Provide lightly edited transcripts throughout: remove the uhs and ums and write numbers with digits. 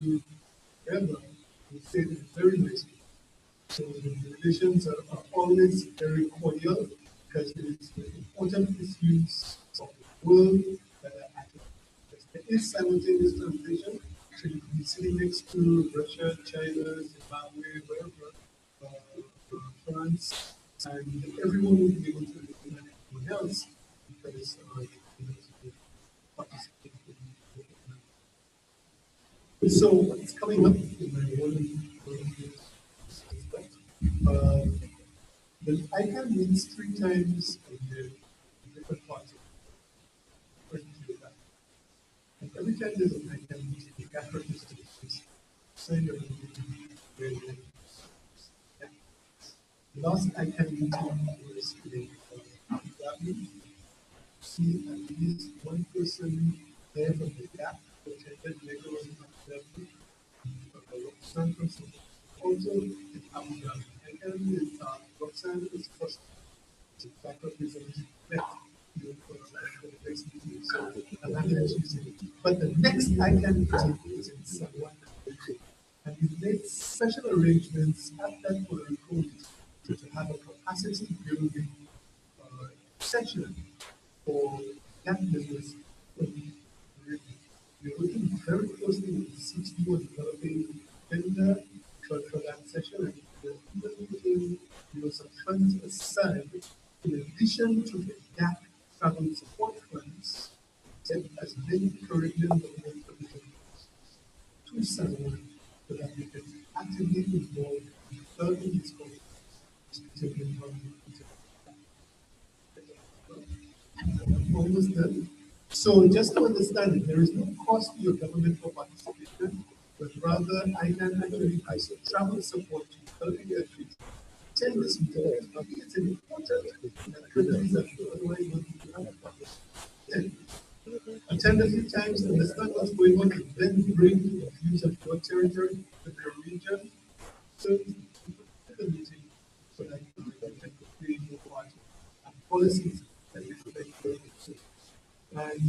together, we say it very nicely. So the relations are always very cordial because it is the important issues of the world that are at it. Because there is simultaneous translation, so you can be sitting next to Russia, China, Zimbabwe, wherever, France, and everyone will be able to understand everyone else because they participate in the. So what's coming up in my one the ICANN meets 3 times a year in different parts of the world. And every time there's an ICANN meeting, the gap register is signed up very late. The last ICANN meeting was in Abu Dhabi. See at least one person there from the gap who attended later on in Abu Dhabi. Roxanne person also in Abu Dhabi. ICANN is Roxanne is first. Backup is a left. But the next ICANN meeting is in Sawan. And we made special arrangements at that Puerto Rico to have a capacity building session for that business. We're working very closely with the CTO on developing vendor for that session, and we're even putting some funds aside in addition to the GAP travel support funds set as many Caribbean government provisions to someone so that we can actively involve in developing these programs. Almost done. So just to understand it, there is no cost to your government for participation, but rather I can actually provide travel support to developing countries. Attend this meeting. It's important that countries that otherwise want to have a participation. Attend a few times, understand what's going on, and then bring the views of your territory, the region, so the meeting so that you can create more part and policies that reflect your needs. And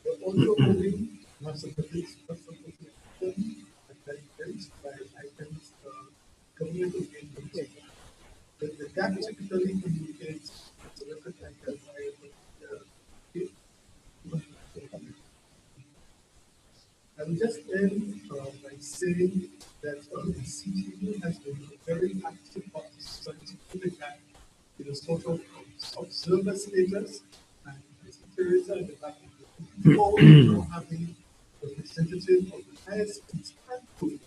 we're also moving lots of topics, and that events by items, government engagement. The GAP typically communicates the record items I will just end by saying that the CTU has been a very active participant in the GAP in a sort of observer status, and I see Teresa at the back for having a representative of the ISPs and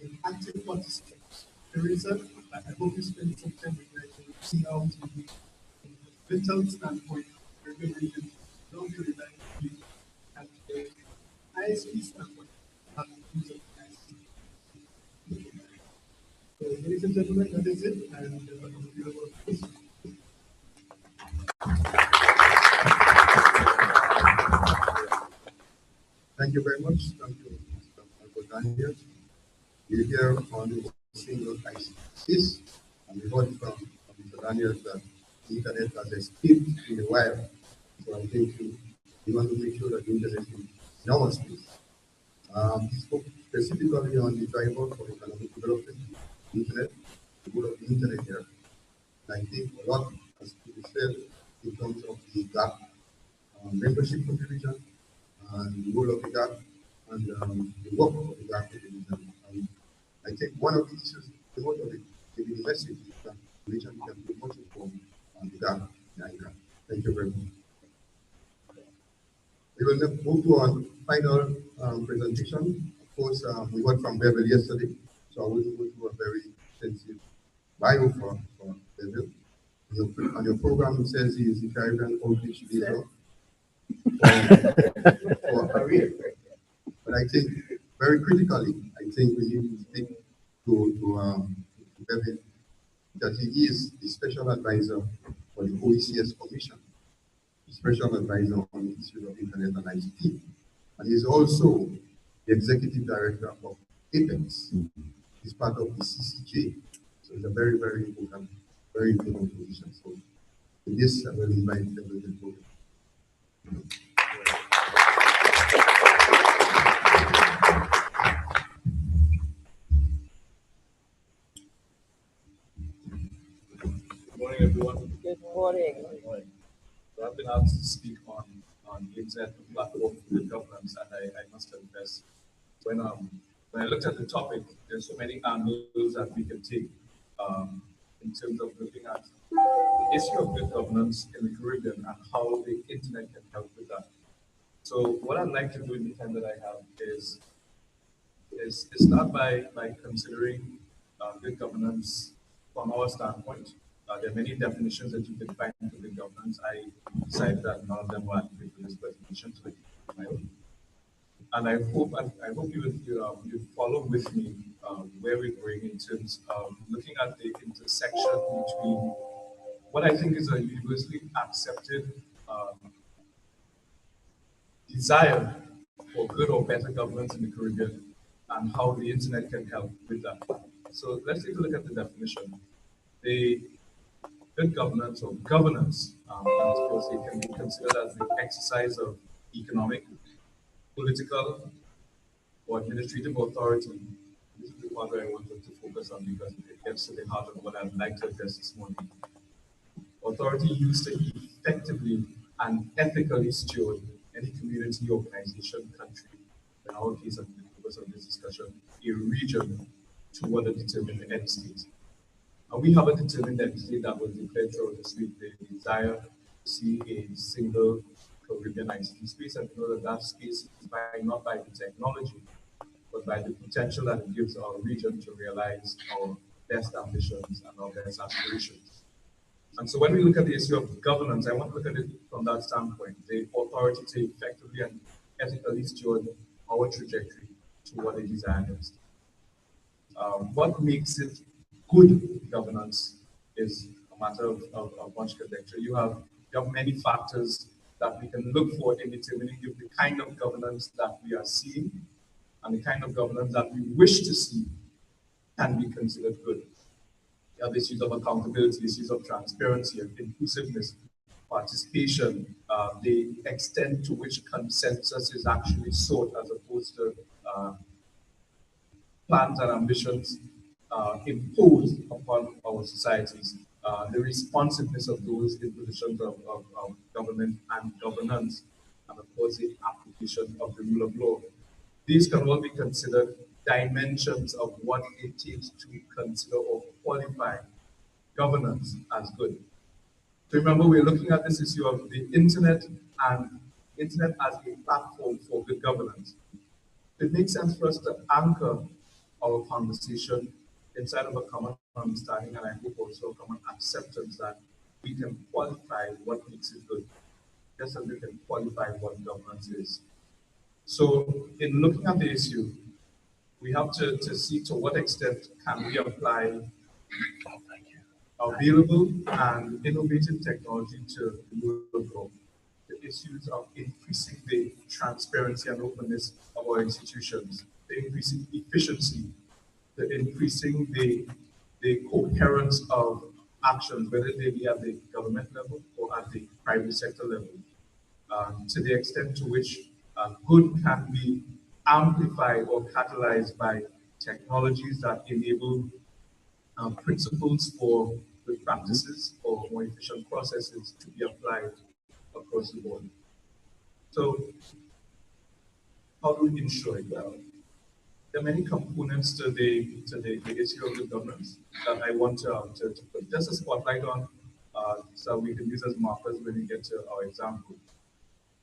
in active participants. Teresa, I hope you spend some time with us to see how to be from a mental standpoint, Caribbean region, don't be relying on you, and the ISP standpoint, have the use of ISP. So, ladies and gentlemen, that is it, and thank you very much. Thank you, Mr. Daniel. We're here on single ICTs, and we heard from Mr. Daniel that the internet has escaped in a while. So I think we want to make sure that the internet is in our space. He spoke specifically on the driver for economic development, the internet, the role of the internet here. And I think a lot has to be said in terms of the GAP membership contribution and the role of the GAP and the work of the GAP division. I think one of the issues, the most of it, maybe the message is that the region can be much informed on the GAP in ICANN. Thank you very much. We will now move to our final presentation. Of course, we heard from Bevel yesterday, so I will go through a very extensive bio for Bevel. On your program, it says he is the Caribbean outreach leader for a career. But I think, very critically, I think we need to speak to Bevel that he is the special advisor for the OECS Commission, the special advisor on the issue of internet and ICT. And he's also the executive director of APEX. He's part of the CCJ. So it's a very, very important position. So in this, I will invite the program. everyone. Good morning. Good morning. So I've been asked to speak on the internet platform for good governance, and I must confess, when I looked at the topic, there's so many angles that we can take in terms of looking at the issue of good governance in the Caribbean and how the internet can help with that. So what I'd like to do in the time that I have is start by considering good governance from our standpoint. There are many definitions that you can find for good governance. I decided that none of them were adequate for this presentation, so I keep my own. And I hope you follow with me where we're going in terms of looking at the intersection between what I think is a universally accepted desire for good or better governance in the Caribbean and how the internet can help with that. So let's take a look at the definition. The good governance or governance, and of course, it can be considered as the exercise of economic, political, or administrative authority. This is the part where I wanted to focus on because it gets to the heart of what I'd like to address this morning. Authority used to effectively and ethically steward any community, organization, country, in our case, and the purpose of this discussion, a region toward a determined end state. And we have a determined end state that was declared throughout this week, the desire to see a single Caribbean ICT space, and know that that space is not by the technology, but by the potential that it gives our region to realize our best ambitions and our best aspirations. And so when we look at the issue of governance, I want to look at it from that standpoint, the authority to effectively and ethically steward our trajectory toward a desired end state. What makes it good governance is a matter of much conjecture. You have many factors that we can look for in determining if the kind of governance that we are seeing and the kind of governance that we wish to see can be considered good. You have issues of accountability, issues of transparency and inclusiveness, participation, the extent to which consensus is actually sought as opposed to plans and ambitions imposed upon our societies, the responsiveness of those in positions of government and governance, and of course the application of the rule of law. These can all be considered dimensions of what it takes to consider or qualify governance as good. So remember, we're looking at this issue of the internet and internet as a platform for good governance. It makes sense for us to anchor our conversation inside of a common understanding and I hope also a common acceptance that we can qualify what makes it good, just as we can qualify what governance is. So in looking at the issue, we have to see to what extent can we apply available and innovative technology to the rule of law. The issues of increasing the transparency and openness of our institutions, the increasing efficiency, the increasing the coherence of actions, whether they be at the government level or at the private sector level, to the extent to which good can be amplified or catalyzed by technologies that enable principles for good practices or more efficient processes to be applied across the board. So, how do we ensure it? Well, there are many components to the issue of good governance that I want to put just a spotlight on so we can use as markers when we get to our example.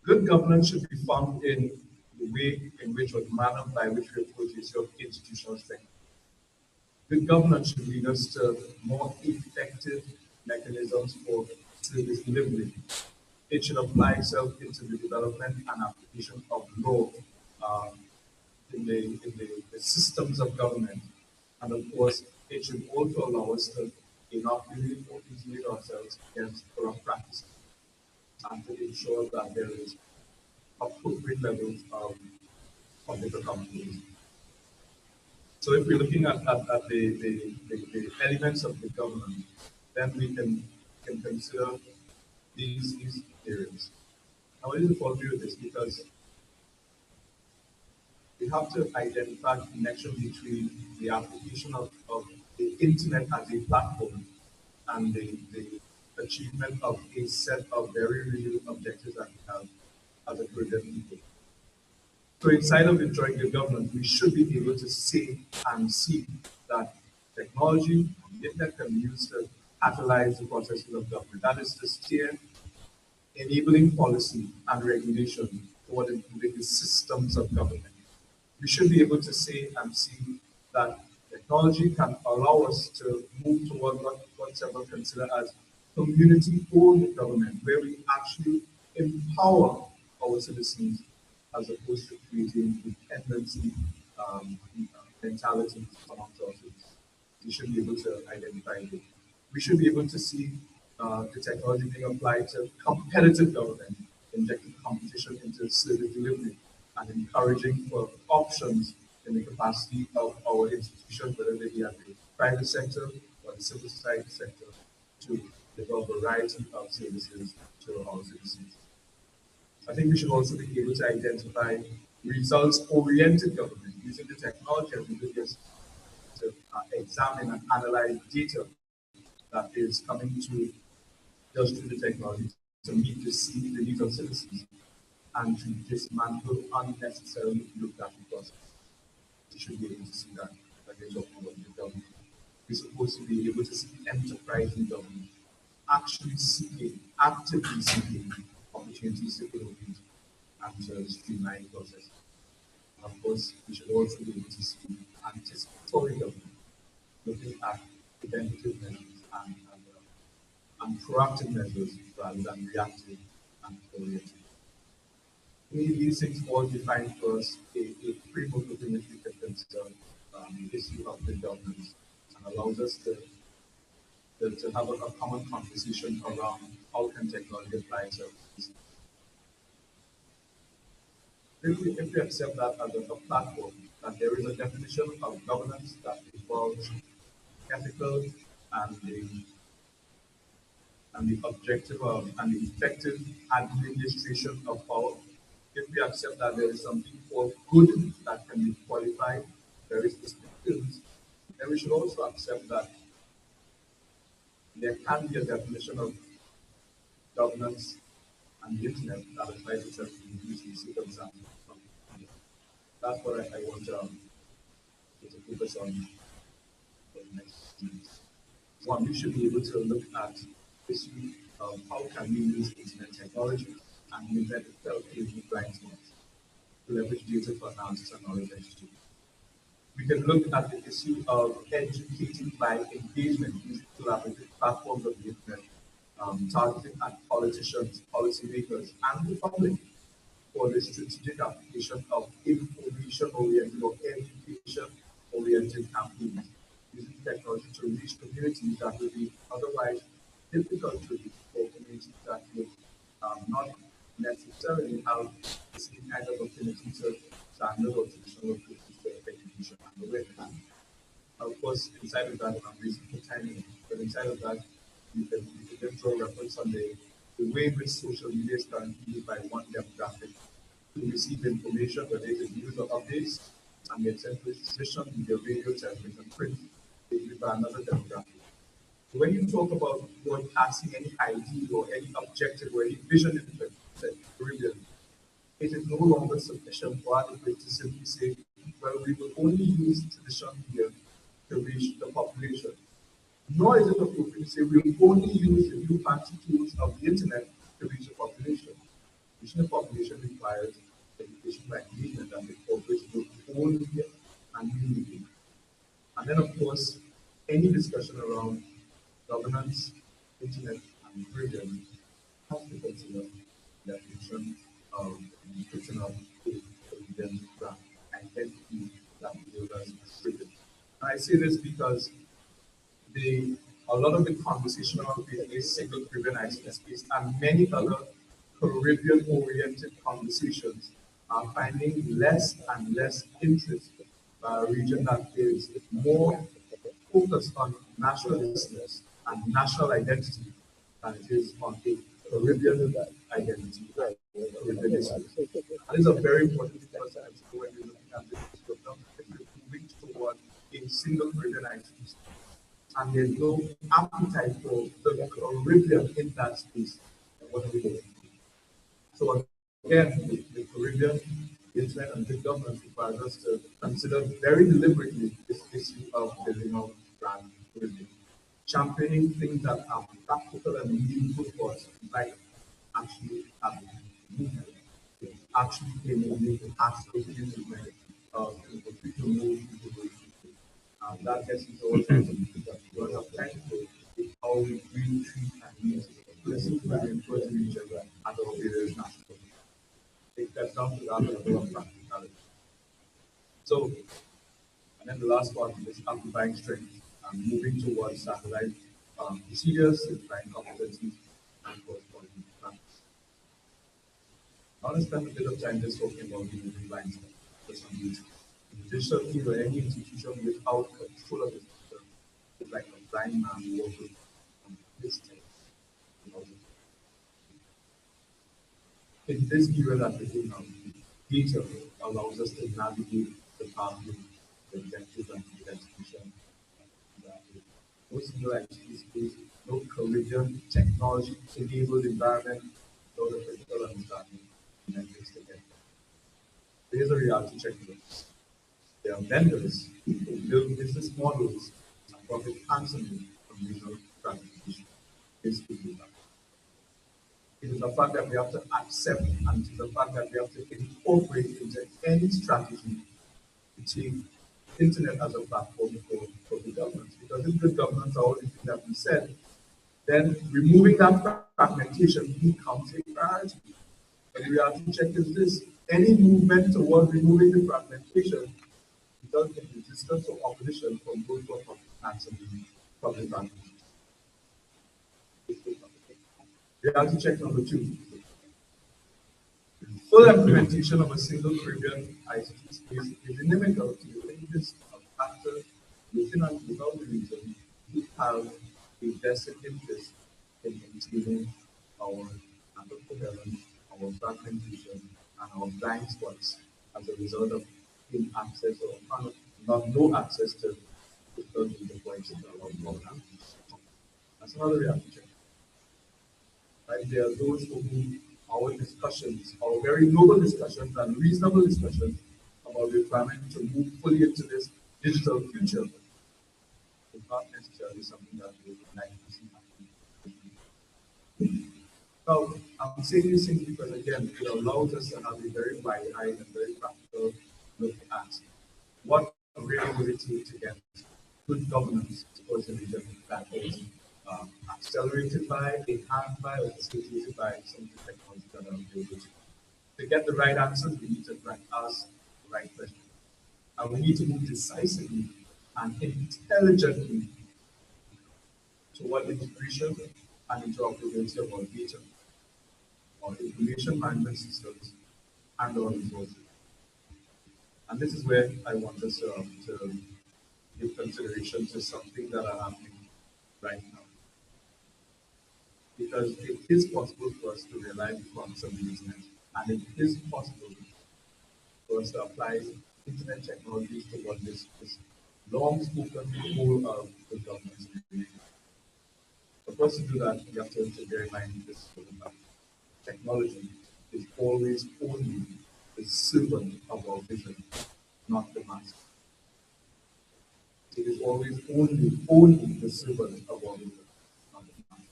Good governance should be found in the way in which or the manner by which we approach the issue of institutional strength. Good governance should lead us to more effective mechanisms for service delivery. It should apply itself into the development and application of law in the systems of government. And of course, it should also allow us to inoculate or insulate ourselves against corrupt practices and to ensure that there is appropriate levels of public accountability. So if we're looking at the elements of the government, then we can consider these areas. I want you to follow me with this because we have to identify the connection between the application of the internet as a platform and the achievement of a set of very real objectives that we have as a Caribbean people. So inside of the joint government, we should be able to say and see that technology, the internet can be used to catalyze the processes of government. That is to steer enabling policy and regulation toward improving the systems of government. We should be able to say and see that technology can allow us to move toward what several consider as community-owned government, where we actually empower our citizens as opposed to creating dependency mentalities amongst our citizens. We should be able to identify it. We should be able to see the technology being applied to competitive government, injecting competition into service delivery, and encouraging for options in the capacity of our institutions, whether they be at the private sector or the civil society sector, to develop a variety of services to our citizens. I think we should also be able to identify results-oriented government using the technology as we do this to examine and analyze data that is coming to just through the technology to meet the needs of citizens and to dismantle unnecessarily bureaucratic process. We should be able to see that we're talking about the government. We're supposed to be able to see enterprise in government actually seeking, actively seeking opportunities to innovate and to streamline processes. Of course, we should also be able to see anticipatory government, looking at preventative measures and proactive measures rather than reactive and oriented. These things all define for us a framework within which we can consider the issue of the governance and allows us to have a common conversation around how can technology apply to us. If we accept that as a platform, that there is a definition of governance that involves ethical and the objective of and the effective administration of power, if we accept that there is something called good that can be qualified, there is distinctions, then we should also accept that there can be a definition of governance and the internet that applies itself to these circumstances. That's what I want to focus on for the next few minutes. One, we should be able to look at this week of how can we use internet technology and the internet itself to use blind spots to leverage data for analysis and knowledge exchange. We can look at the issue of educating by engagement using collaborative platforms of the internet, targeting at politicians, policymakers, and the public for the strategic application of information-oriented or education-oriented campaigns, using technology to reach communities that would be otherwise difficult to reach, or communities that would not necessarily have the same kind of affinity to standard or traditional approaches to education and awareness. Of course, inside of that, I'm reason for timing, but inside of that, you can draw reference on the way in which social media is currently used by one demographic to receive information, whether it is news or updates, and the extent to which traditional media, radio, television, print is used by another demographic. So when you talk about broadcasting any idea or any objective or any vision in the Caribbean, it is no longer sufficient or adequate to simply say, well, we will only use traditional media to reach the population. Nor is it appropriate to say we will only use the new fancy tools of the internet to reach the population. Reaching the population requires education by engagement that incorporates both old media and new media. And then, of course, any discussion around governance, internet, and Caribbean has to consider the definition of the description of the Caribbean brand identity that we as Caribbean. And I say this because a lot of the conversation around creating a single Caribbean ICT space and many other Caribbean-oriented conversations are finding less and less interest by a region that is more focused on nationalism and national identity than it is on a Caribbean identity. Caribbeanism. That is a very important because when you're looking at this program, if you're moving toward a single Caribbean identity, and there's no appetite for the Caribbean in that space, what are we going to do? So again, the Caribbean, the internet and big government requires us to consider very deliberately this issue of building out brand Caribbean, championing things that are practical and meaningful for us, like actually having movement, actually enabling access to movement, for people to move, people to that gets into all sorts of things that we don't have time to is how we really treat and use places within the region and our various national. It gets down to that level of practicality. So, and then the last part is amplifying strength and moving towards standardized procedures, simplifying competencies, and corresponding practice. I want to spend a bit of time just talking about the moving blind spot for some reason. In the digital field or any institution without control of the system is like a blind man walking on this thing. In this era that we're in now, data allows us to navigate the pathway, the objectives, and the execution. No single entity space, no collision, technology enabled environment, no the critical understanding, and then things together. Here's a reality check. There are vendors who build business models and profit handsomely from regional gratification. This is the fact. It is the fact that we have to accept, and it is the fact that we have to incorporate into any strategy to take internet as a platform for good governance. Because if good governance are all the things that we said, then removing that fragmentation becomes a priority. And the reality check is this: any movement towards removing the fragmentation results in resistance or opposition from both of us and the public admin. Reality check number 2. Full implementation of a single Caribbean ICT space is inimical to the interests of actors within and without the region who have a vested interest in maintaining our undercoverance, our fragmentation, and our blind spots as a result of inaccess or not no access to the points in the long run. That's another reality check. Right? There are those for whom our discussions, our very noble discussions and reasonable discussions about the requirement to move fully into this digital future is not necessarily something that we would like to see happen. Now, I'm saying these things because, again, it allows us to have a very wide-eyed and very practical look at what really would it take to get good governance towards the region that is accelerated by, enhanced by, or facilitated by some of the technologies that are available. To get the right answers, we need to ask the right questions. And we need to move decisively and intelligently toward integration and interoperability of our data, our information management systems, and our resources. And this is where I want us to give consideration to something that are happening right now. Because it is possible for us to realize the promise of the internet, and it is possible for us to apply internet technologies toward this long-spoken goal of the government's vision. But for us to do that, we have to bear in mind this fact. Technology is always only the servant of our vision, not the master. It is always only the servant of our vision, not the master.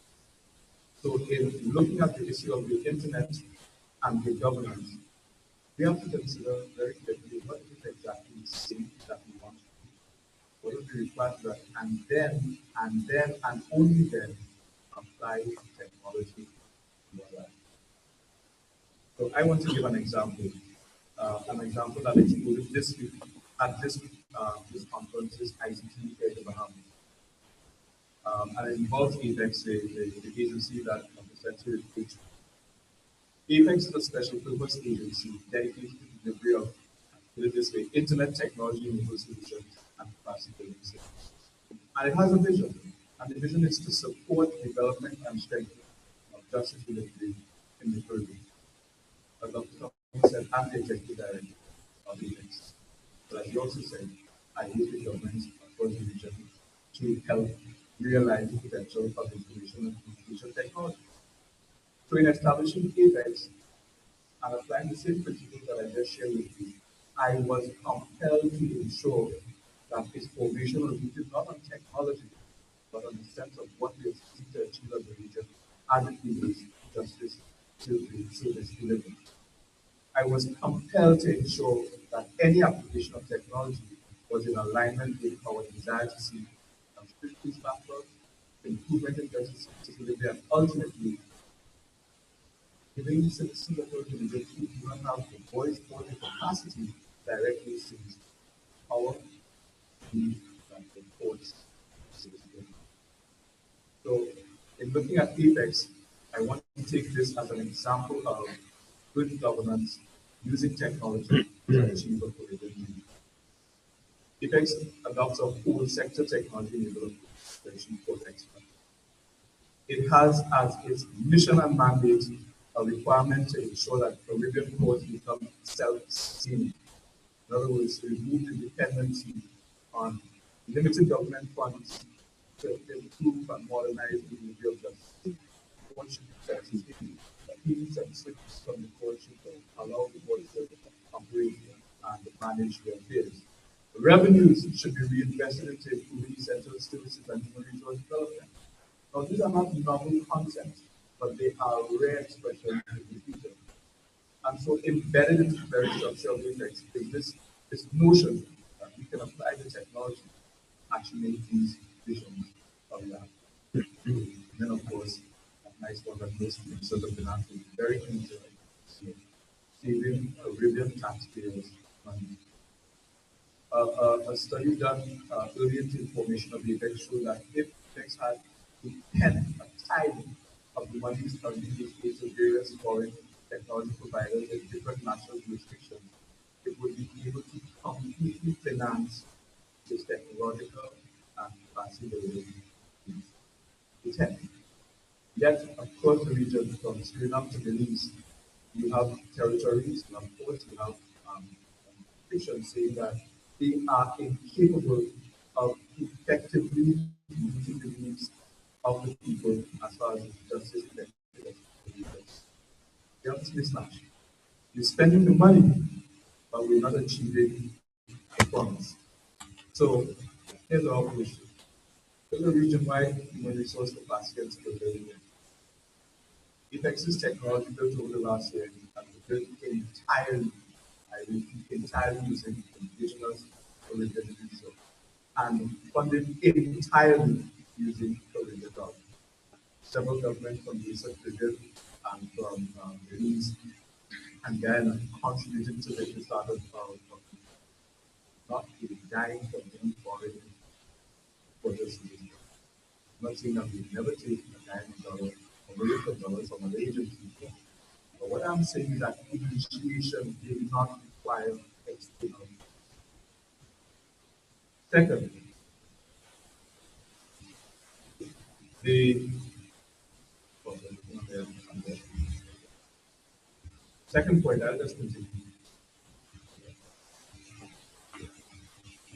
So in looking at the issue of the internet and the governance, we have to consider very carefully what is exactly the thing that we want to do, what is the requirement that, and only then apply technology to our life. So I want to give an example that exploded this week at this conference's ICT here in the Bahamas. And it involves APEX, the agency that Professor recruits. APEX is a special purpose agency dedicated to the delivery of, put it this way, internet technology enabled solutions and capacity building systems. And it has a vision. And the vision is to support development and strength of justice delivery in the Caribbean. As Dr. Thomas said, I'm the executive director of APEX. But as he also said, I use the government across the region to help realize the potential of information and communication technology. So in establishing APEX and applying the same principles that I just shared with you, I was compelled to ensure that its formation was rooted not on technology, but on the sense of what we are seeking to achieve as a region as it relates to justice, service delivery. I was compelled to ensure that any application of technology was in alignment with our desire to see increase backlog, improvement in justice delivery, and ultimately giving citizens of those individuals who do not have the voice or the capacity directly to power, need, and enforce citizenship. So, in looking at Apex, I want to take this as an example of good governance using technology to achieve a political need. Apex adopts a whole sector technology enabled to achieve both excellence. It has as its mission and mandate a requirement to ensure that Caribbean ports become self-sustaining. In other words, to remove the dependency on limited government funds to improve and modernize the delivery of justice. Ports should be self-sustaining. Fees and switches from the port should allow the ports to operate and manage their affairs. Revenues should be reinvested into improving essential services and human resource development. Now, these are not novel concepts, but they are rare expressions in the future. And so, embedded into the very structure of Apex is this notion that we can apply the technology to actually make these visions of that. And then, of course, that nice one that most ministers of finance is very keen to saving Caribbean taxpayers money. A study done early into the formation of the Apex showed that if Apex had a tithe of the monies currently being paid to various foreign technology providers in different national jurisdictions, it would be able to completely finance its technological and capacity building needs. The 10. Yet, across the region, from Suriname to Belize, you have territories, you have ports, you have fiction saying that they are incapable of effectively meeting the needs of the people as far as justice effectiveness. You have this mismatch. You're spending the money, but we're not achieving the funds. So here's our position. There's a region-wide human resource capacity and skill building. Effective technology built over the last year has been built entirely, I repeat, entirely using indigenous Caribbean resources and funded entirely using Caribbean dollars. Several governments from the Eastern Caribbean and from Belize and Guyana contributed to the start of not a dime from any foreign projects. I'm not saying that we never take a dime of dollar or millions of dollars from other agencies. But what I'm saying is that initiation did not require external. Second, the second point, I'll just continue.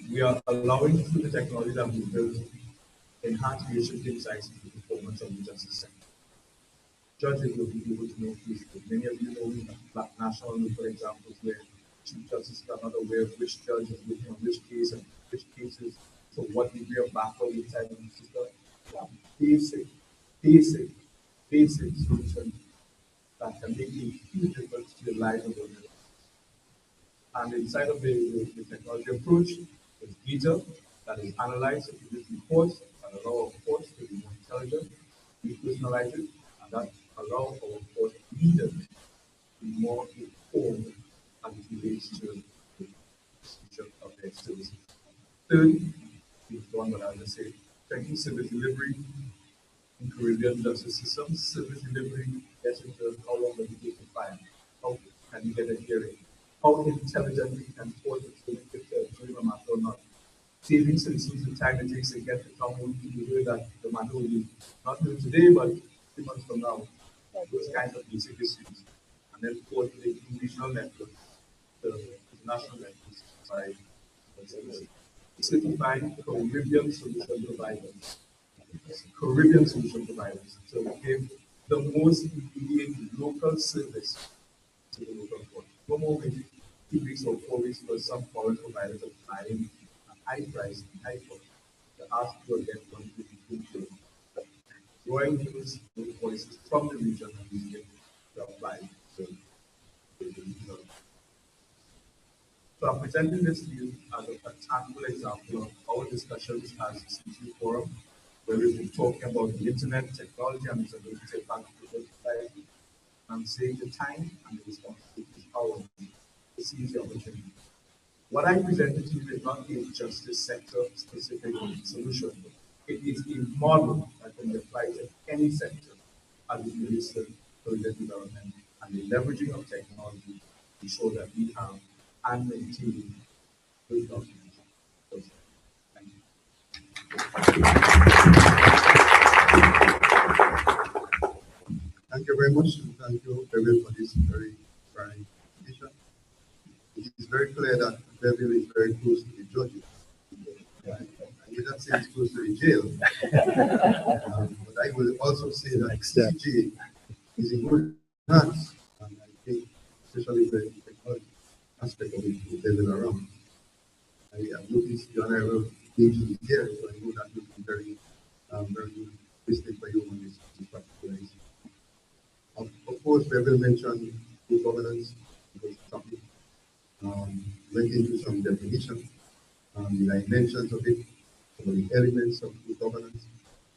We are allowing through the technology that we built enhanced leadership insights into the performance of the justice sector. Judges will be able to know cases. Many of you know black national and local examples where chief justices are not aware of which judge is working on which case and which cases, so what degree of backlog inside of the system. Yeah, basic, basic solutions that can make a huge difference to the lives of those. And inside of the technology approach, there's data that is analyzed to produce reports that allow our reports to be more intelligent, be personalized, and that allow our report leaders to be more informed as it relates to the future of their services. Third, is one that I just say, checking service delivery in Caribbean justice systems. Service delivery gets into how long does it take to file? How can you get a hearing? How intelligently can court during a matter or not? Saving citizens the time it takes to get the someone to the way that the matter will be not only today, but 3 months from now. Those kinds of basic issues. And then coordinating regional networks, the national networks by certifying Caribbean solution providers. Caribbean solution providers to give the most immediate local service to the local port. No more waiting 2 weeks or 4 weeks for some foreign providers applying a high price and high cost to ask you again one to be drawing news voices from the region and using it to apply to the region. So I'm presenting this to you as a tangible example of our discussions as a CT forum, where we've been talking about the internet, technology, and its ability to impact the society. I'm saying the time and the responsibility is ours to seize the opportunity. What I presented to you is not a justice sector specific solution. It is a model that can be applied to any sector as it relates to project development and the leveraging of technology to ensure that we have and maintain good documents. Thank you. Thank you very much. And thank you, Beverly, for this very inspiring presentation. It is very clear that Beverly is very close to the judges. I would not say it's close to the jail, but I will also say that CJ is in good hands, and I think, especially the technology aspect of it, will turn around. I have noticed the honorable James is here, so I know that will be very, very good listening for you on this particular issue. Of course, Beverly mentioned good governance, because topic went into some definition, the dimensions of it, some of the elements of good governance,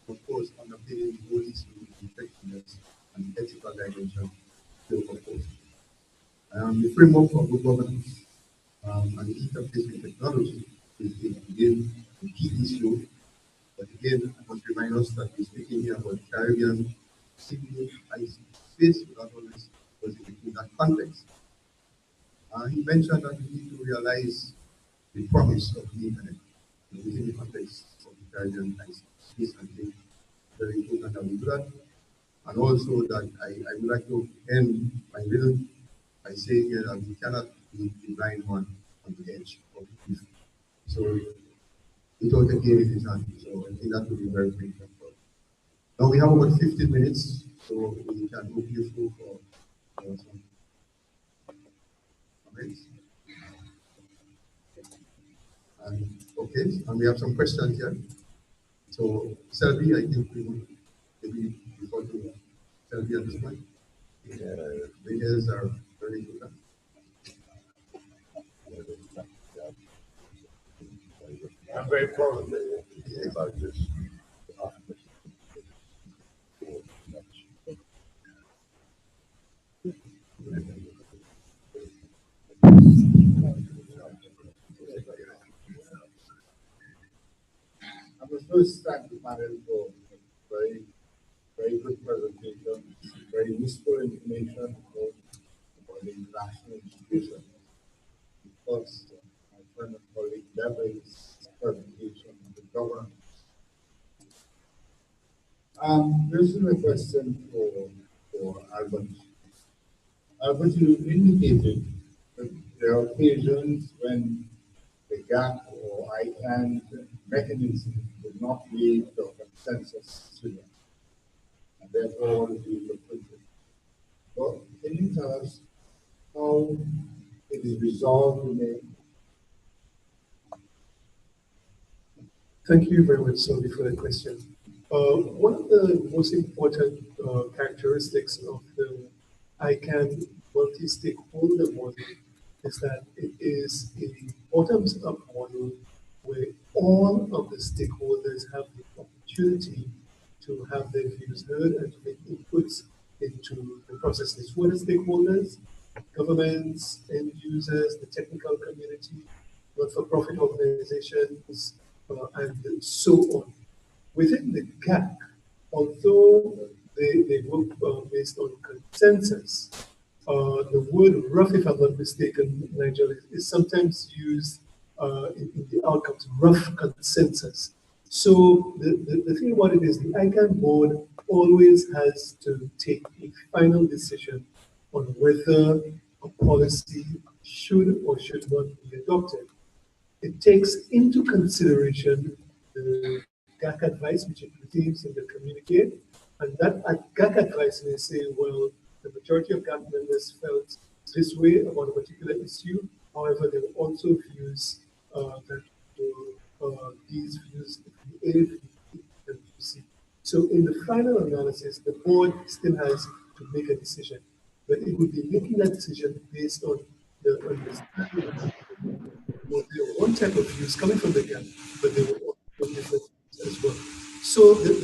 of course, underpinning the whole issue of effectiveness and the ethical dimension still proposed. The framework for good governance and the interface with technology is again a key issue. But again, I must remind us that we're speaking here about Caribbean civil IC space without always put it in that context. He mentioned that we need to realize the promise of the internet within the context of the Caribbean IC space. I think very important that we do that. And also that I would like to end my little by saying here that we cannot be the blind one on the edge of the cliff. So without a game in his hand. So I think that would be very important. Now we have about 15 minutes, so we can move you through for some comments. And okay, and we have some questions here. So Selby, I think we will maybe before to Selby at this point. The ears are very good. I'm very proud of you about this. I must first thank the panel for very, very good presentation, very useful information about the international institution. First, my friend and colleague Beverly's presentation on the governance. This is a question for Albert. Albert, you indicated that there are occasions when the gap or ICANN mechanism would not lead to a consensus sooner, and therefore we look into it. But can you tell us how it is resolved in a Thank you very much, Sylvie, for that question. One of the most important characteristics of the ICANN multi-stakeholder model is that it is a bottoms-up model where all of the stakeholders have the opportunity to have their views heard and to make inputs into the processes. What are stakeholders? Governments, end users, the technical community, not-for-profit organizations, and so on. Within the GAC, although they work based on consensus, the word rough, if I'm not mistaken, Nigel, is sometimes used in the outcomes, rough consensus. So the thing about it is the ICANN board always has to take a final decision on whether a policy should or should not be adopted. It takes into consideration the GAC advice, which it receives in the communique. And that GAC advice may say, well, the majority of GAC members felt this way about a particular issue. However, there were also views that these views A, B, and C. So in the final analysis, the board still has to make a decision, but it would be making that decision based on the understanding of well, there were one type of views coming from the GAP, but there were also different views as well. So the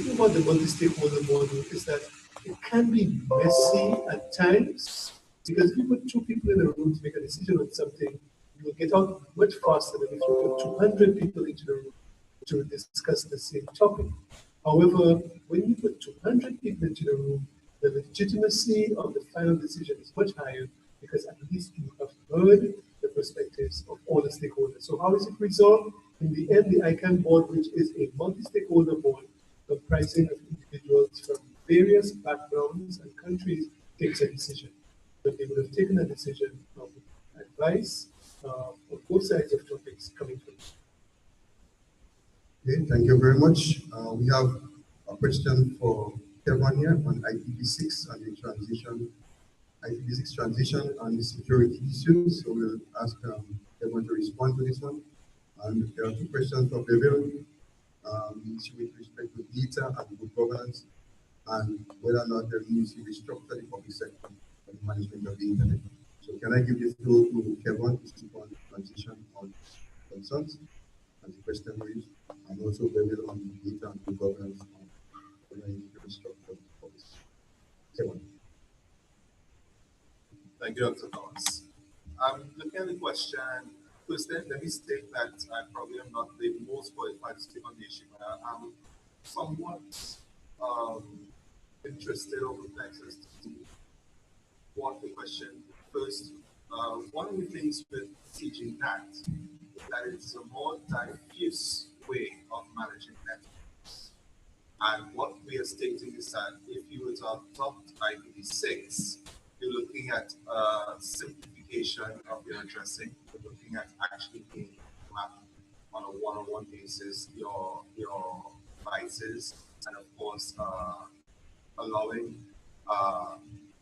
thing about the multi-stakeholder model is that it can be messy at times, because if you put two people in a room to make a decision on something, you will get out much faster than if you put 200 people into the room to discuss the same topic. However, when you put 200 people into the room, the legitimacy of the final decision is much higher because at least you have heard the perspectives of all the stakeholders. So how is it resolved? In the end, the ICANN board, which is a multi-stakeholder board comprising of individuals from various backgrounds and countries, takes a decision. But they would have taken a decision of advice on both sides of topics coming from. Okay, thank you very much. We have a question for Kevin here on IPv6 and the transition, IPv6 transition and the security issues. So we'll ask Kevin to respond to this one. And there are two questions for Beville, issue with respect to data and good governance, and whether or not there needs to restructure the public sector for the management of the internet. So can I give this floor to Kevin to speak on transition on concerns and the question raised, and also Beville on data and good governance on whether you need to restructure the public sector. Kevin. Thank you, Dr. Thomas. Looking at the question, first, let me state that I probably am not the most qualified to speak on the issue, but I'm somewhat interested or perplexed as to what the question. First, one of the things with teaching that is that it's a more diffuse way of managing networks. And what we are stating is that if you were to adopt IPv6, you're looking at simplification of your addressing. You're looking at actually being mapped on a one-on-one basis your devices, and of course allowing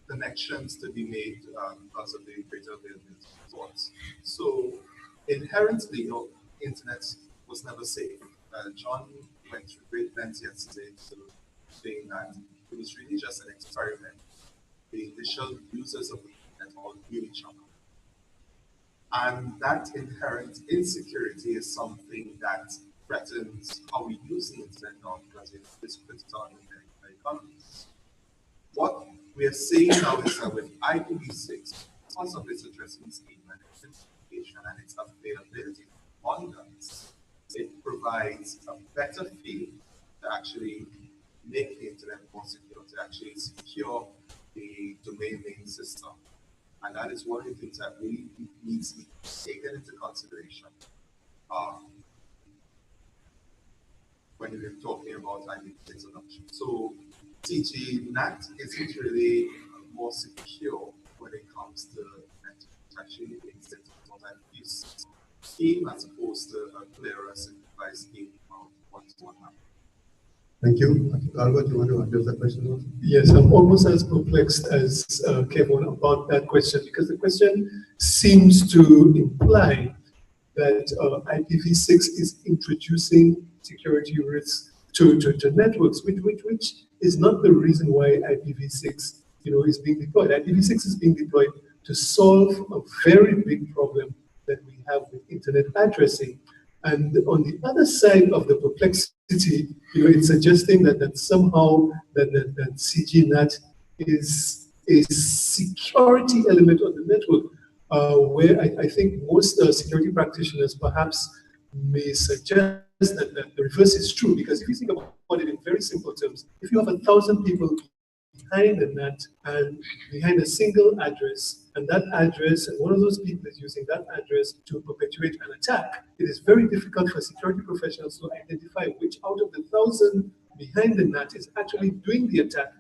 connections to be made because of the greater availability of ports. So inherently, your internet was never safe. John went through great lengths yesterday to saying that it was really just an experiment. The initial users of the internet all knew each other. And that inherent insecurity is something that threatens how we use the internet now, because it is critical in the economies. What we are seeing now is that with IPv6, because of its addressing scheme and its simplification and its availability for abundance, it provides a better field to actually make the internet more secure, to actually secure the domain name system. And that is one of the things that really needs to be taken into consideration when we're talking about IPv6 adoption. So CGNAT isn't really more secure when it comes to network. It's actually a multi-use scheme as opposed to a clearer, simplified scheme of what's going on. Thank you. Albert, you want to address that question also? Yes, I'm almost as perplexed as Kevin about that question, because the question seems to imply that IPv6 is introducing security risks to networks, which is not the reason why IPv6 is being deployed. IPv6 is being deployed to solve a very big problem that we have with internet addressing. And on the other side of the perplexity, it's suggesting that somehow that CGNAT is a security element of the network, where I think most security practitioners perhaps may suggest that the reverse is true. Because if you think about it in very simple terms, if you have 1,000 people behind a NAT and behind a single address, and that address, and one of those people is using that address to perpetuate an attack, it is very difficult for security professionals to identify which out of the 1,000 behind the NAT is actually doing the attack.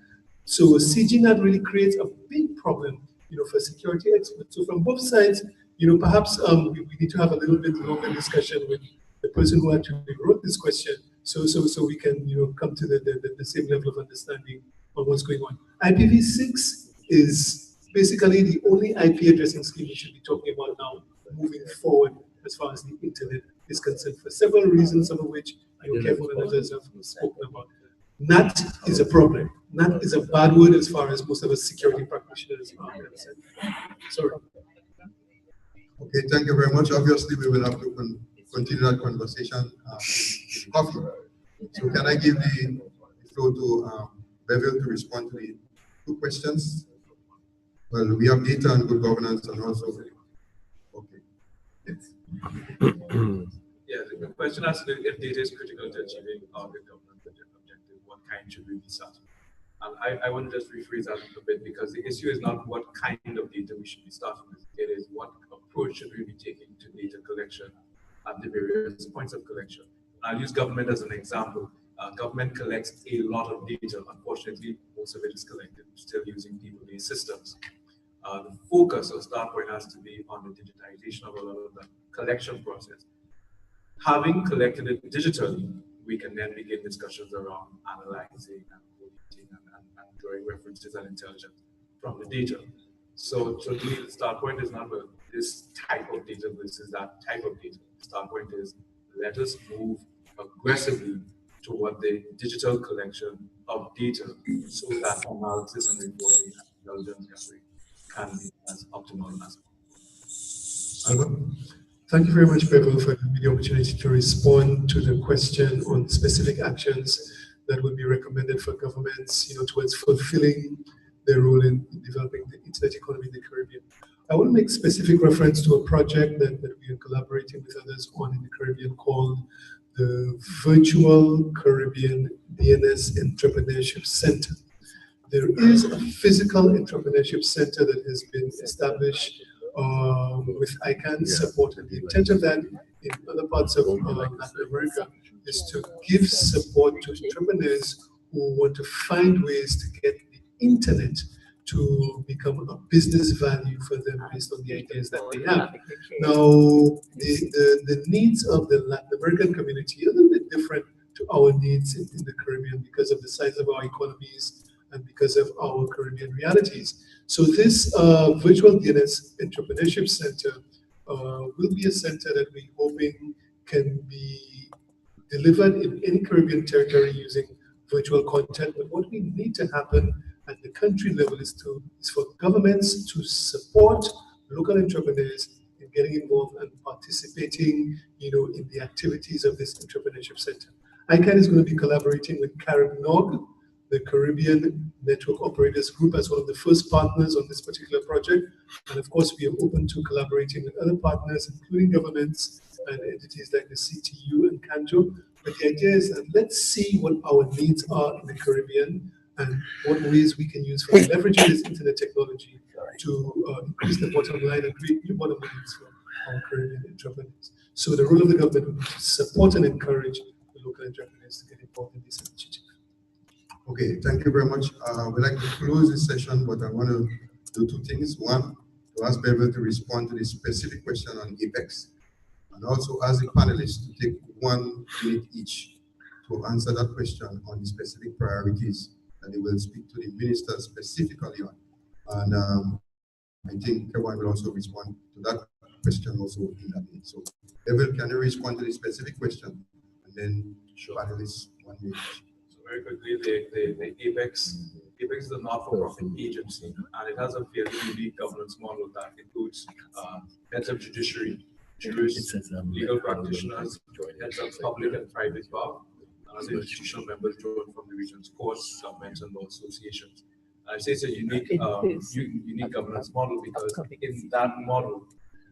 So CGNAT really creates a big problem, for security experts. So from both sides, perhaps we need to have a little bit longer discussion with the person who actually wrote this question so we can come to the same level of understanding on what's going on. IPv6 is basically the only IP addressing scheme we should be talking about now moving forward as far as the internet is concerned for several reasons, some of which Kevin and others have spoken about. NAT is a problem. NAT is a bad word as far as most of us security practitioners are concerned. Sorry. Okay, thank you very much. Obviously, we will have to continue that conversation in coffee. So can I give the floor to Bevel to respond to the two questions? Well, we have data and good governance and also, okay. Yeah, the question has to do if data is critical to achieving our good governance objective, what kind should we be starting? And I want to just rephrase that a bit because the issue is not what kind of data we should be starting with. It is what approach should we be taking to data collection at the various points of collection. And I'll use government as an example. Government collects a lot of data. Unfortunately, most of it is collected still using people-based systems. The focus or start point has to be on the digitization of a lot of the collection process. Having collected it digitally, we can then begin discussions around analyzing and coding and drawing references and intelligence from the data. So to me, the start point is not well, this type of data versus that type of data. The start point is let us move aggressively toward the digital collection of data so that analysis and reporting and intelligence gathering can be as optimal as possible. Albert? Thank you very much, Bevel, for giving me the opportunity to respond to the question on specific actions that would be recommended for governments, towards fulfilling their role in developing the internet economy in the Caribbean. I want to make specific reference to a project that we are collaborating with others on in the Caribbean called the Virtual Caribbean DNS Entrepreneurship Center. There is a physical entrepreneurship center that has been established with ICANN's support, and the intent of that in other parts of Latin America is to give support to entrepreneurs who want to find ways to get the internet to become a business value for them based on the ideas that they have. Now, the needs of the Latin American community are a little bit different to our needs in the Caribbean because of the size of our economies and because of our Caribbean realities. So this virtual DNS Entrepreneurship Center will be a center that we're hoping can be delivered in any Caribbean territory using virtual content. But what we need to happen at the country level is for governments to support local entrepreneurs in getting involved and participating, in the activities of this entrepreneurship center. ICANN is going to be collaborating with CaribNOG, the Caribbean Network Operators Group, as one of the first partners on this particular project. And of course, we are open to collaborating with other partners, including governments and entities like the CTU and CANJO. But the idea is that let's see what our needs are in the Caribbean and what ways we can use for leveraging this internet technology to increase the bottom line and create new bottom lines for our Caribbean entrepreneurs. So the role of the government would be to support and encourage the local entrepreneurs to get involved in this initiative. Okay, thank you very much. We'd like to close this session, but I want to do two things. One, to ask Bevel to respond to the specific question on APEX, and also ask the panelists to take 1 minute each to answer that question on the specific priorities that they will speak to the minister specifically on. And I think everyone will also respond to that question also in that minute. So, Bevel, can you respond to the specific question? And then panelists 1 minute each. Very quickly, the APEX is a not-for-profit agency, and it has a fairly unique governance model that includes heads of judiciary, jurists, legal practitioners, heads of public and private bar, and as institutional members drawn from the region's courts, governments, and law associations. And I say it's a unique governance model because in that model,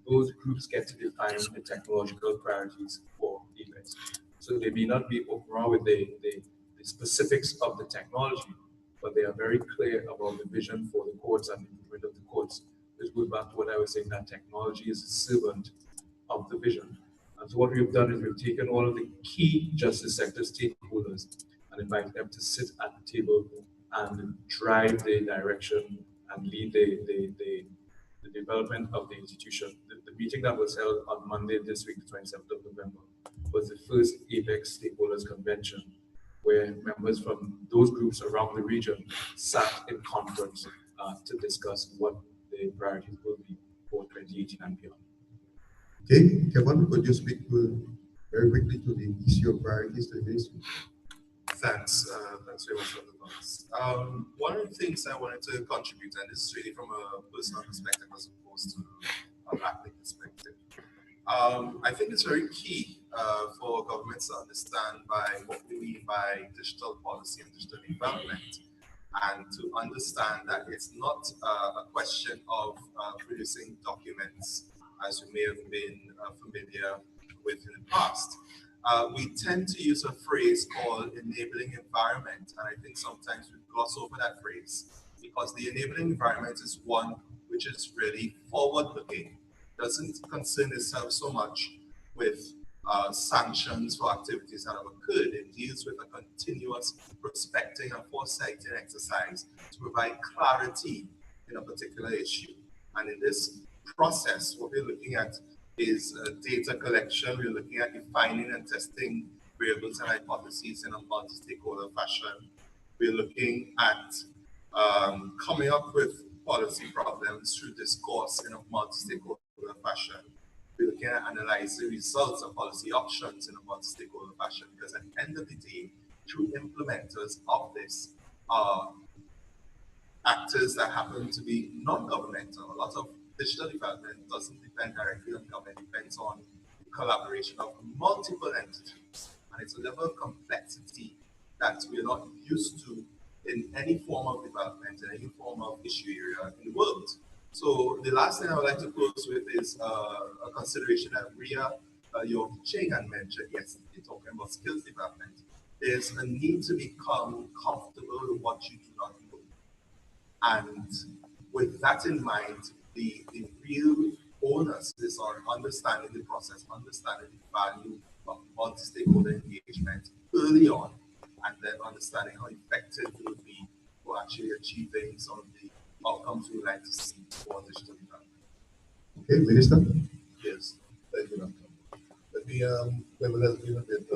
those groups get to define the technological priorities for APEX. So they may not be overall with the specifics of the technology, but they are very clear about the vision for the courts and the improvement of the courts. This goes back to what I was saying, that technology is a servant of the vision. And so what we've done is we've taken all of the key justice sector stakeholders and invited them to sit at the table and drive the direction and lead the development of the institution. The meeting that was held on Monday this week, the 27th of November, was the first APEX stakeholder stakeholders convention, where members from those groups around the region sat in conference to discuss what the priorities will be for 2018 and beyond. Okay, Kevin, could you speak very quickly to the issue of priorities to the ministry? Thanks. Thanks very much for the thoughts. One of the things I wanted to contribute, and this is really from a personal perspective as opposed to a academic perspective. I think it's very key for governments to understand by what we mean by digital policy and digital development, and to understand that it's not a question of producing documents as we may have been familiar with in the past. We tend to use a phrase called enabling environment, and I think sometimes we gloss over that phrase because the enabling environment is one which is really forward-looking, doesn't concern itself so much with sanctions for activities that have occurred. It deals with a continuous prospecting and foresighting exercise to provide clarity in a particular issue. And in this process, what we're looking at is data collection. We're looking at defining and testing variables and hypotheses in a multi-stakeholder fashion. We're looking at coming up with policy problems through discourse in a multi-stakeholder fashion. We're looking at analyzing results of policy options in a multi-stakeholder fashion, because at the end of the day, true implementers of this are actors that happen to be non-governmental. A lot of digital development doesn't depend directly on government, it depends on the collaboration of multiple entities. And it's a level of complexity that we're not used to in any form of development, in any form of issue area in the world. So the last thing I would like to close with is a consideration that Ria Ching had mentioned yesterday, talking about skills development. There's a need to become comfortable with what you do not know. And with that in mind, the real onus is on understanding the process, understanding the value of multi-stakeholder engagement early on, and then understanding how effective it will be for actually achieving some of the outcomes we would like to see for digital development. Okay, Minister? Yes, thank you, Doctor. Let me be a little bit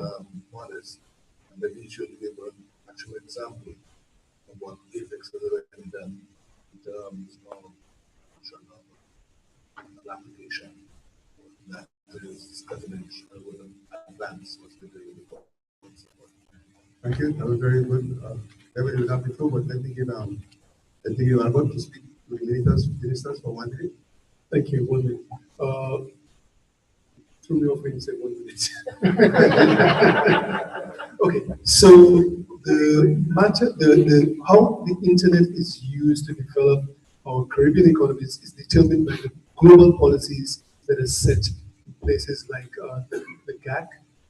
modest, and let me show you an actual example of what AFEX has already done in terms of an application that is cutting edge and will advance what we're doing before. Thank you. That was very good. Everybody will have the floor, but let me give Albert to speak to the ministers for 1 minute. Thank you. 1 minute. Threw me off when you said 1 minute. Okay, so the matter, how the internet is used to develop our Caribbean economies is determined by the global policies that are set in places like the GAC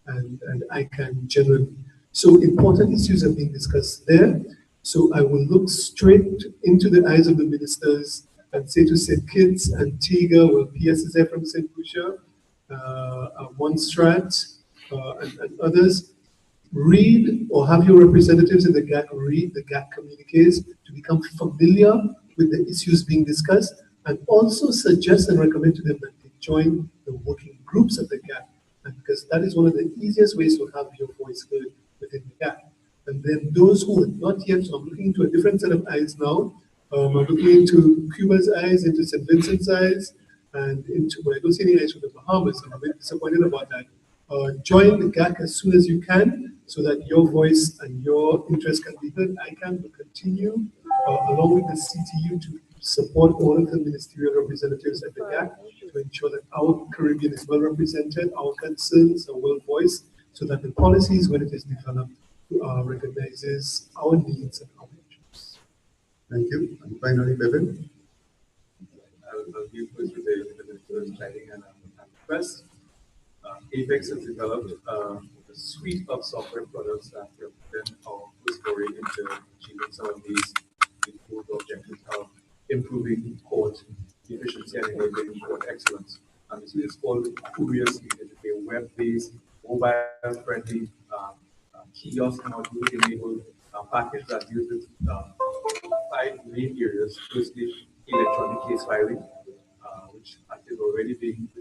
and ICANN generally. So important issues are being discussed there. So I will look straight into the eyes of the ministers and say to St. Kitts, Antigua, well, PSSF from St. Lucia, Montserrat, and others, read or have your representatives in the GAC read the GAC communiques to become familiar with the issues being discussed, and also suggest and recommend to them that they join the working groups of the GAC, and because that is one of the easiest ways to have your voice heard within the GAC. And then those who are not yet, so I'm looking into a different set of eyes now. I'm looking into Cuba's eyes, into St. Vincent's eyes, and into, well, I don't see any eyes from the Bahamas, and I'm a bit disappointed about that. Join the GAC as soon as you can, so that your voice and your interest can be heard. ICANN will continue, along with the CTU, to support all of the ministerial representatives at the GAC to ensure that our Caribbean is well represented, our concerns are well voiced, so that the policies, when it is developed, recognizes our needs and our interests. Thank you. And finally, Bevan. I'll give first with the minister's planning and request. AFEX has developed a suite of software products that represent our first foray into achieving some of these important objectives of improving court efficiency and enabling court excellence. And this is called Curious. It is a web-based, mobile-friendly kiosk module-enabled package that uses 5 main areas. Firstly, electronic case filing, which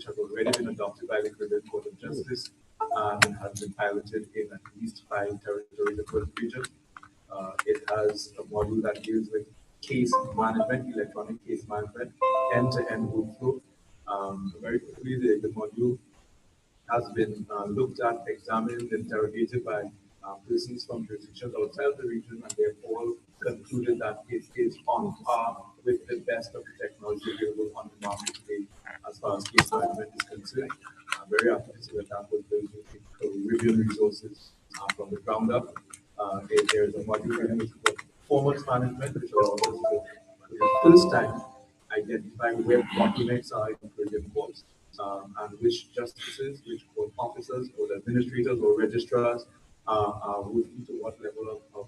has already been adopted by the Caribbean Court of Justice, and and has been piloted in at least 5 territories across the region. It has a module that deals with case management, electronic case management, end-to-end workflow. Very quickly, the module has been looked at, examined, interrogated by persons from jurisdictions outside the region, and they have all concluded that it is on par with the best of the technology available on the market today as far as case management is concerned. I'm very happy to see that that was built with Caribbean resources from the ground up. There is a module dealing with performance management, which allows us to, for the first time, identify where bottlenecks are in Caribbean courts, and which justices, which court officers, or administrators, or registrars are working to what level of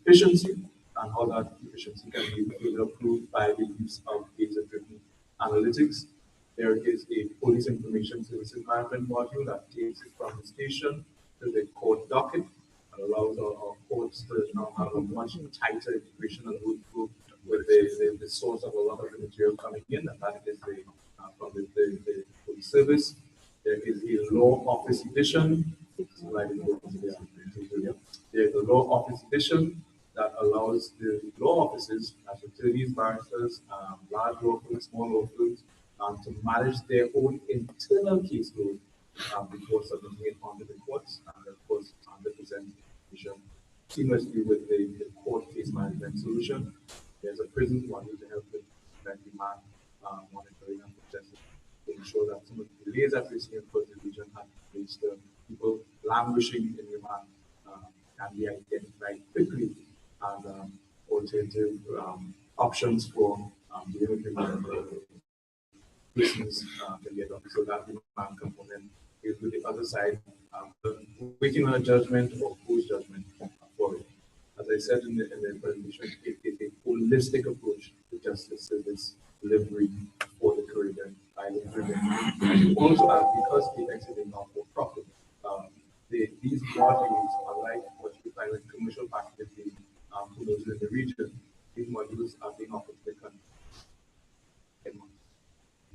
efficiency, and how that efficiency can be further improved by the use of data-driven analytics. There is a police information services management module that takes it from the station to the court docket and allows our courts to now have a much tighter integration and workflow with the source of a lot of the material coming in, and that is from the police service. There is a law office edition. There's a law office edition that allows the law offices, as attorneys, barristers, large law firms, small law firms, to manage their own internal caseload before submitting it onto the courts, and of course, represent information seamlessly with the court case management solution. There's a prison one to help with demand monitoring and processing to ensure that some of the delays that we see across the region have reached the people languishing in remand can be identified quickly as alternative options for dealing with persons can get up. So that demand component is with the other side, waiting on a judgment or post judgment for it. As I said in the presentation, it is a holistic approach to justice service delivery for the Caribbean Island region. And also, because Apex is a not-for-profit, these modules are like what you find with commercial packages for those in the region. These modules are being offered to the country.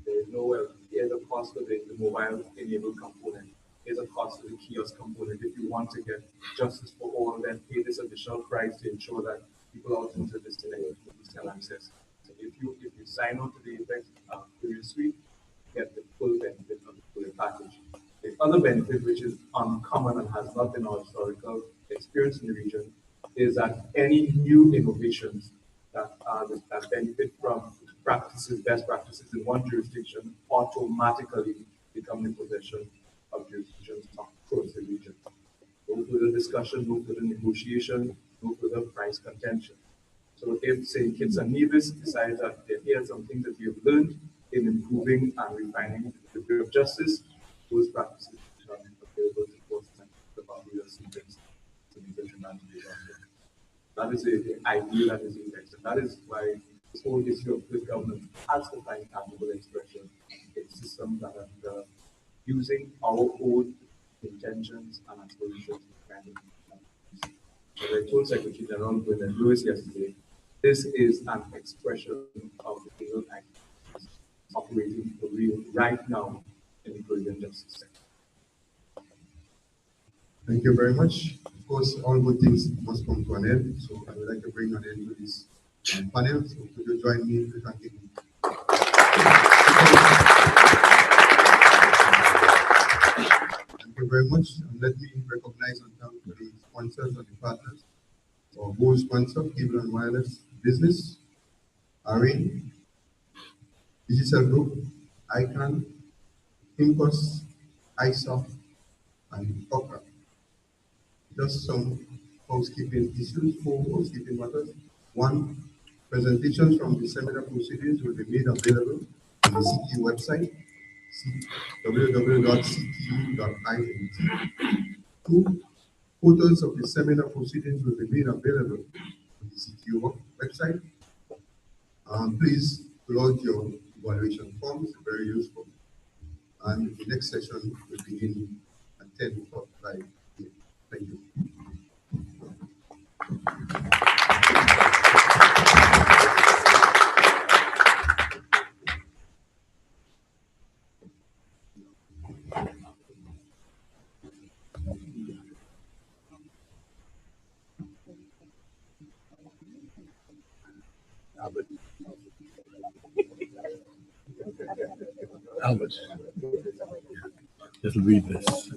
There is no here's a cost for the mobile enabled component. Here's a cost for the kiosk component. If you want to get justice for all, then pay this additional price to ensure that people out into this can access. So if you sign on to the Apex Premium Suite, get the full benefit of the full package. The other benefit, which is uncommon and has not been our historical experience in the region, is that any new innovations that benefit from best practices in one jurisdiction automatically become the possession of jurisdictions across the region. No further discussion, no further negotiation, no further price contention. So if, say, Kitts and Nevis decides that here are some things that we have learned in improving and refining the degree of justice, those practices are available to courts and the Barbados citizens to be detrimental. That is the idea that is indexed. And that is why this whole issue of good governance has to find tangible expression in systems that are using our own intentions and aspirations. As I told Secretary General Bernard Lewis yesterday, this is an expression of the legal activities operating for real right now in the Caribbean justice sector. Thank you very much. Of course, all good things must come to an end, so I would like to bring an end to this panel. So could you join me in thanking me? Thank you very much. And let me recognize and thank the sponsors and the partners. Our board sponsor, Cable and Wireless Business, ARIN, Digital Group, ICANN, Impulse, ISOF, and URCA. Just some housekeeping issues, 4 housekeeping matters. 1, presentations from the seminar proceedings will be made available on the CTU website, www.ctu.int. 2, photos of the seminar proceedings will be made available on the CTU website. Please lodge your evaluation forms, very useful. And the next session will begin at 10:45. Thank you. Albert, just read this.